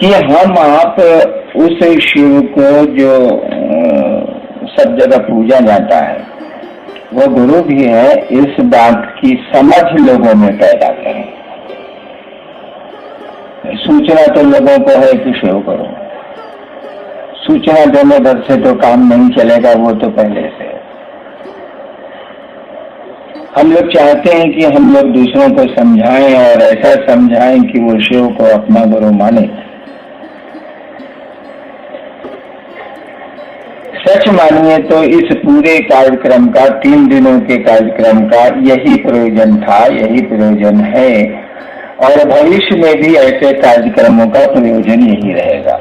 कि हम आप उस शिव को जो सब जगह पूजा जाता है वो गुरु भी है, इस बात की समझ लोगों में पैदा करें। सूचना तो लोगों को है कि शिव करो, सूचना देने भर से तो काम नहीं चलेगा, वो तो पहले से है। हम लोग चाहते हैं कि हम लोग दूसरों को समझाएं और ऐसा समझाएं कि वो शिव को अपना गुरु माने। सच मानिए तो इस पूरे कार्यक्रम का, 3 दिनों के कार्यक्रम का यही प्रयोजन था, यही प्रयोजन है और भविष्य में भी ऐसे कार्यक्रमों का प्रयोजन यही रहेगा।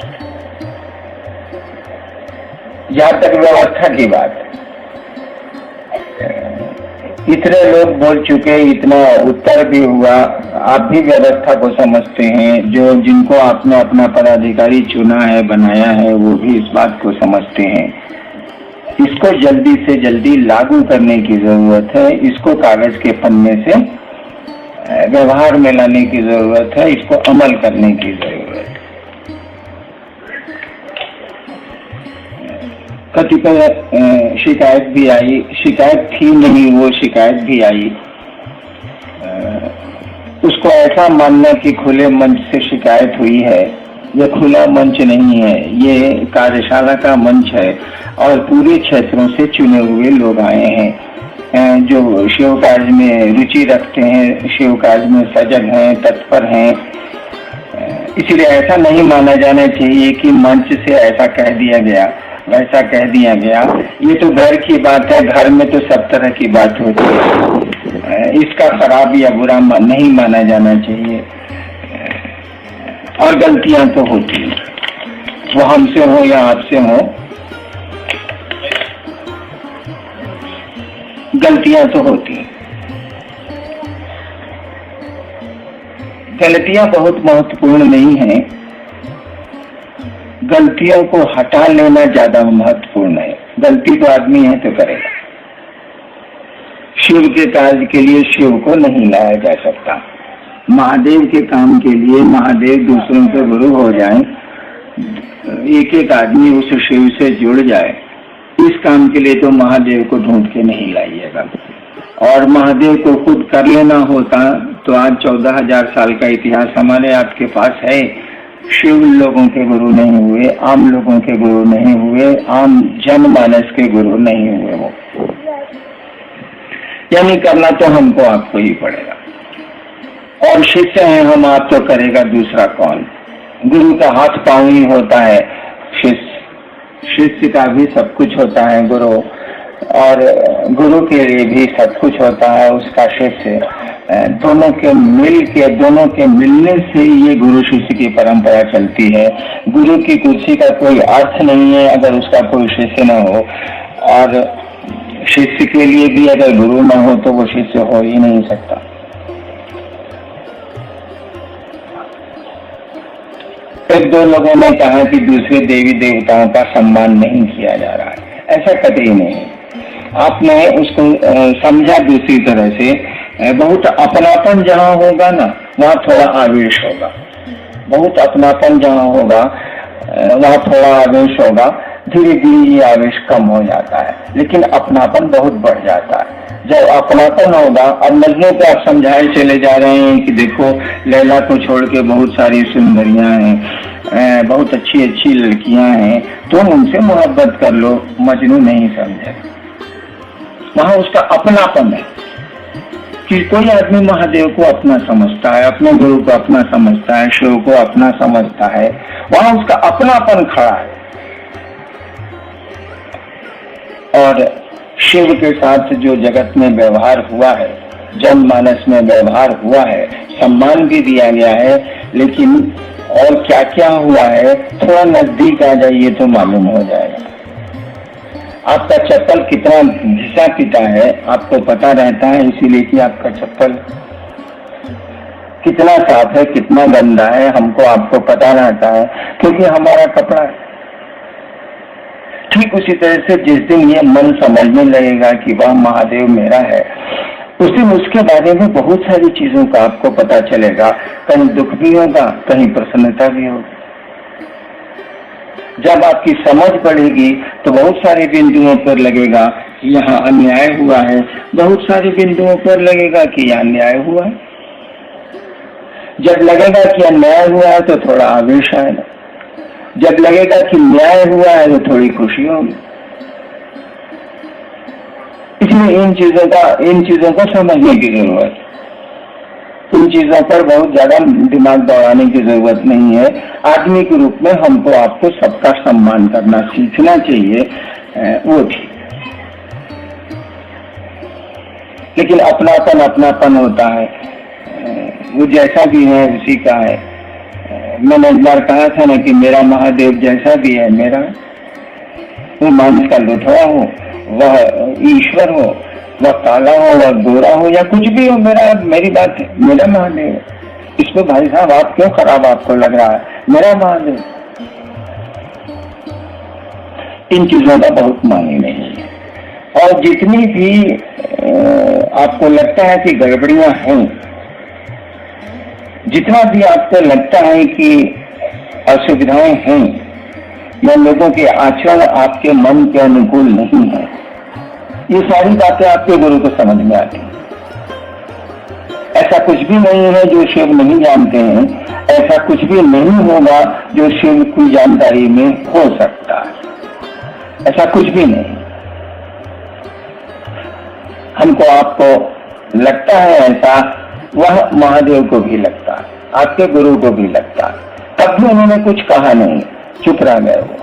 जहाँ तक व्यवस्था की बात है, इतने लोग बोल चुके, इतना उत्तर भी हुआ, आप भी व्यवस्था को समझते हैं, जो जिनको आपने अपना पदाधिकारी चुना है, बनाया है, वो भी इस बात को समझते हैं। इसको जल्दी से जल्दी लागू करने की जरूरत है, इसको कागज के पन्ने से व्यवहार में लाने की जरूरत है, इसको अमल करने की जरूरत है। कतिपय शिकायत भी आई, शिकायत थी नहीं, वो शिकायत भी आई, उसको ऐसा मानना कि खुले मंच से शिकायत हुई है। ये खुला मंच नहीं है, ये कार्यशाला का मंच है और पूरे क्षेत्रों से चुने हुए लोग आए हैं जो शिव कार्य में रुचि रखते हैं, शिव कार्य में सजग हैं, तत्पर हैं। इसलिए ऐसा नहीं माना जाना चाहिए कि मंच से ऐसा कह दिया गया, वैसा कह दिया गया। ये तो घर की बात है, घर में तो सब तरह की बात होती है, इसका खराब या बुरा नहीं माना जाना चाहिए। और गलतियां तो होती हैं, वो हमसे हो या आपसे हो, गलतियां तो होती हैं। गलतियां बहुत महत्वपूर्ण नहीं है, गलतियों को हटा लेना ज्यादा महत्वपूर्ण है। गलती तो आदमी है तो करेगा। शिव के कार्य के लिए शिव को नहीं लाया जा सकता। महादेव के काम के लिए महादेव दूसरों के गुरु हो जाएं, एक एक आदमी उस शिव से जुड़ जाए, इस काम के लिए तो महादेव को ढूंढ के नहीं लाइएगा। और महादेव को खुद कर लेना होता तो आज 14,000 साल का इतिहास हमारे आपके पास है। शिव लोगों के गुरु नहीं हुए, आम लोगों के गुरु नहीं हुए, आम जनमानस के गुरु नहीं हुए वो, यानी करना तो हमको आपको ही पड़ेगा। और शिष्य हैं हम, आप तो करेगा दूसरा कौन। गुरु का हाथ पांव ही होता है, शिष्य का भी सब कुछ होता है गुरु, और गुरु के लिए भी सब कुछ होता है उसका शिष्य। दोनों के मिलने से ये गुरु शिष्य की परंपरा चलती है। गुरु की कुर्सी का कोई अर्थ नहीं है अगर उसका कोई शिष्य न हो, और शिष्य के लिए भी अगर गुरु न हो तो वो शिष्य हो ही नहीं सकता। एक दो लोगों ने कहा कि दूसरे देवी देवताओं का सम्मान नहीं किया जा रहा है, ऐसा कतई नहीं। आपने उसको समझा दूसरी तरह से। बहुत अपनापन जहाँ होगा ना वहाँ थोड़ा आवेश होगा, बहुत अपनापन जहाँ होगा वहाँ थोड़ा आवेश होगा। धीरे धीरे ये आवेश कम हो जाता है, लेकिन अपनापन बहुत बढ़ जाता है जब अपनापन होगा। अब मजनू को आप समझाए चले जा रहे हैं कि देखो लैला को छोड़ के बहुत सारी सुंदरियां हैं, बहुत अच्छी अच्छी लड़कियां हैं, तुम उनसे मोहब्बत कर लो। मजनू नहीं समझे, वहां उसका अपनापन है कि कोई आदमी महादेव को अपना समझता है, अपने गुरु को अपना समझता है, शिव को अपना समझता है, वहां उसका अपनापन खड़ा है। और शिव के साथ जो जगत में व्यवहार हुआ है, जनमानस में व्यवहार हुआ है, सम्मान भी दिया गया है, लेकिन और क्या क्या हुआ है थोड़ा नजदीक आ जाइए तो मालूम हो जाएगा। आपका चप्पल कितना घिसा पिटा है आपको पता रहता है, इसीलिए कि आपका चप्पल कितना साफ है कितना गंदा है हमको आपको पता रहता है, क्योंकि हमारा कपड़ा है। ठीक उसी तरह से जिस दिन ये मन समझने लगेगा कि वह महादेव मेरा है, उस दिन उसके बारे में बहुत सारी चीजों का आपको पता चलेगा। कहीं दुख भी होगा, कहीं प्रसन्नता भी होगी। जब आपकी समझ बढ़ेगी तो बहुत सारे बिंदुओं पर लगेगा कि यहाँ अन्याय हुआ है, बहुत सारे बिंदुओं पर लगेगा कि यहाँ न्याय हुआ है। जब लगेगा कि अन्याय हुआ है तो थोड़ा आवेश आएगा, जब लगेगा कि न्याय हुआ है तो थोड़ी खुशी होगी। इसलिए इन चीजों को समझने की जरूरत है। इन चीजों पर बहुत ज्यादा दिमाग दौड़ाने की जरूरत नहीं है। आदमी के रूप में हमको आपको सबका सम्मान करना सीखना चाहिए, वो ठीक। लेकिन अपनापन होता है, वो जैसा भी है उसी का है। मैंने एक बार कहा था ना कि मेरा महादेव जैसा भी है मेरा, वो मांस का लुथड़ा हो, वह ईश्वर हो, वह काला हो, वह गोरा हो, या कुछ भी हो, मेरी बात है, मेरा महादेव। इसमें भाई साहब आप क्यों खराब आपको लग रहा है? मेरा महादेव। इन चीजों का बहुत मानी नहीं है। और जितनी भी आपको लगता है कि गड़बड़ियां हैं, जितना भी आपको लगता है कि असुविधाएं हैं, या लोगों के आचरण आपके मन के अनुकूल नहीं है, ये सारी बातें आपके गुरु को समझ में आती हैं। ऐसा कुछ भी नहीं है जो शिव नहीं जानते हैं, ऐसा कुछ भी नहीं होगा जो शिव की जानकारी में हो सकता है, ऐसा कुछ भी नहीं। हमको आपको लगता है ऐसा, वह महादेव को भी लगता है, आपके गुरु को भी लगता है। तब भी उन्होंने कुछ कहा नहीं, चुप रह गए वो।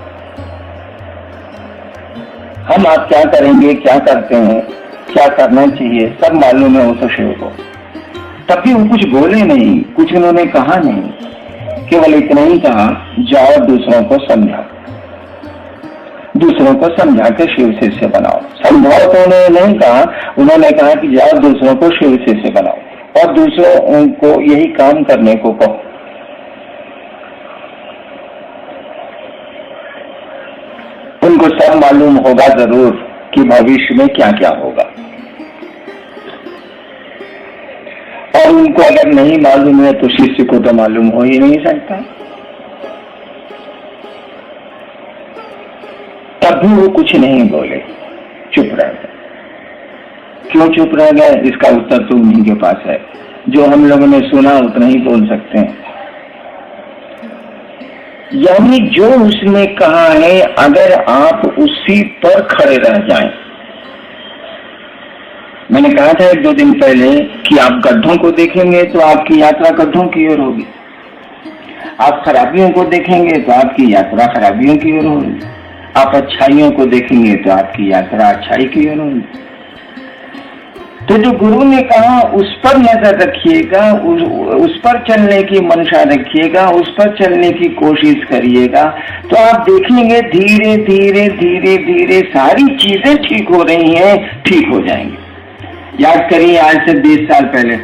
हम आप क्या करेंगे, क्या करते हैं, क्या करना चाहिए, सब मालूम है उस शिव को। तब भी वो कुछ बोले नहीं, कुछ उन्होंने कहा नहीं, केवल इतना ही कहा, जाओ दूसरों को समझाओ, दूसरों को समझा के शिव शिष्य बनाओ। समझाओ तो उन्होंने नहीं कहा, उन्होंने कहा कि जाओ दूसरों को शिव शिष्य बनाओ और दूसरों को यही काम करने को कहो। उनको सब मालूम होगा जरूर कि भविष्य में क्या क्या होगा, और उनको अगर नहीं मालूम है तो शिष्य को तो मालूम हो ही नहीं सकता। तब भी वो कुछ नहीं बोले, चुप रह गए। क्यों चुप रह गए, इसका उत्तर तो उन्हीं के पास है। जो हम लोगों ने सुना उतना ही बोल सकते हैं। यानी जो उसने कहा है, अगर आप उसी पर खड़े रह जाएं। मैंने कहा था 1-2 दिन पहले कि आप गड्ढों को देखेंगे तो आपकी यात्रा गड्ढों की ओर होगी, आप खराबियों को देखेंगे तो आपकी यात्रा खराबियों की ओर होगी, आप अच्छाइयों को देखेंगे तो आपकी यात्रा अच्छाई की ओर होगी। तो जो गुरु ने कहा उस पर नजर रखिएगा, उस पर चलने की मंशा रखिएगा, उस पर चलने की कोशिश करिएगा, तो आप देखेंगे धीरे धीरे धीरे धीरे सारी चीजें ठीक हो रही हैं, ठीक हो जाएंगी। याद करिए, आज से 20 साल पहले,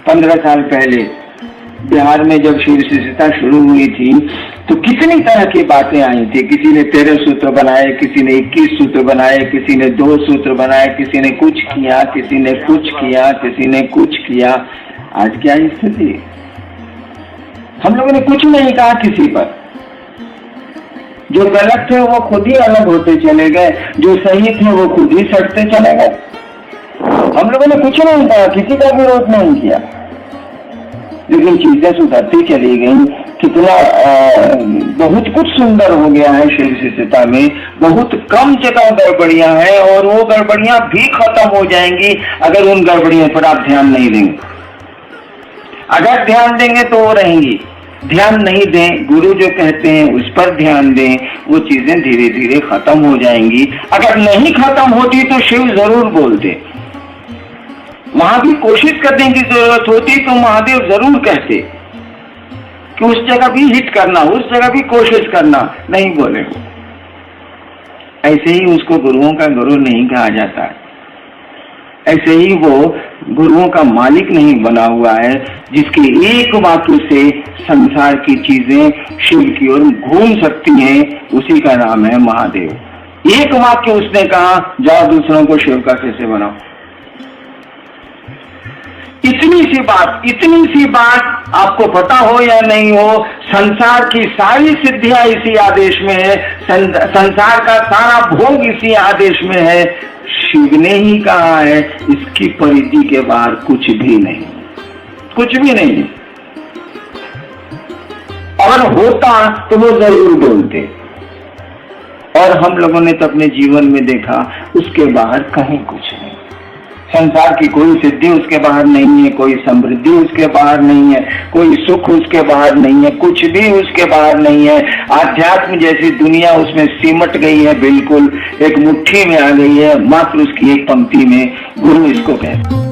15 साल पहले बिहार में जब शिव शिष्यता शुरू हुई थी तो कितनी तरह की बातें आई थी। किसी ने 13 सूत्र बनाए, किसी ने 21 सूत्र बनाए, किसी ने 2 सूत्र बनाए, किसी ने कुछ किया, किसी ने कुछ किया, किसी ने कुछ किया। आज क्या स्थिति? हम लोगों ने कुछ नहीं कहा किसी पर। जो गलत थे वो खुद ही अलग होते चले गए, जो सही थे वो खुद ही सटते चले गए। हम लोगों ने कुछ नहीं कहा, किसी का विरोध नहीं किया, लेकिन चीजें सुधरती चली गई। कितना बहुत कुछ सुंदर हो गया है शिव शिष्यता में। बहुत कम जगह गड़बड़ियां हैं और वो गड़बड़ियां भी खत्म हो जाएंगी अगर उन गड़बड़ियों पर आप ध्यान नहीं देंगे। अगर ध्यान देंगे तो वो रहेंगी, ध्यान नहीं दें, गुरु जो कहते हैं उस पर ध्यान दें, वो चीजें धीरे धीरे खत्म हो जाएंगी। अगर नहीं खत्म होती तो शिव जरूर बोलते, वहां भी कोशिश करने की जरूरत होती तो महादेव जरूर कहते कि उस जगह भी हिट करना, उस जगह भी कोशिश करना। नहीं बोले। ऐसे ही उसको गुरुओं का गुरु नहीं कहा जाता है, ऐसे ही वो गुरुओं का मालिक नहीं बना हुआ है जिसके एक वाक्य से संसार की चीजें शिव की ओर घूम सकती हैं, उसी का नाम है महादेव। एक वाक्य उसने कहा, जाओ दूसरों को शिव का शिष्य बनाओ। इतनी सी बात आपको पता हो या नहीं हो, संसार की सारी सिद्धियां इसी आदेश में है, संसार का सारा भोग इसी आदेश में है। शिव ने ही कहा है, इसकी परिधि के बाहर कुछ भी नहीं, कुछ भी नहीं। अगर होता तो वो जरूर बोलते, और हम लोगों ने तो अपने जीवन में देखा उसके बाहर कहीं कुछ नहीं। संसार की कोई सिद्धि उसके बाहर नहीं है, कोई समृद्धि उसके बाहर नहीं है, कोई सुख उसके बाहर नहीं है, कुछ भी उसके बाहर नहीं है। आध्यात्म जैसी दुनिया उसमें सिमट गई है, बिल्कुल एक मुट्ठी में आ गई है, मात्र उसकी एक पंक्ति में गुरु इसको कहते हैं।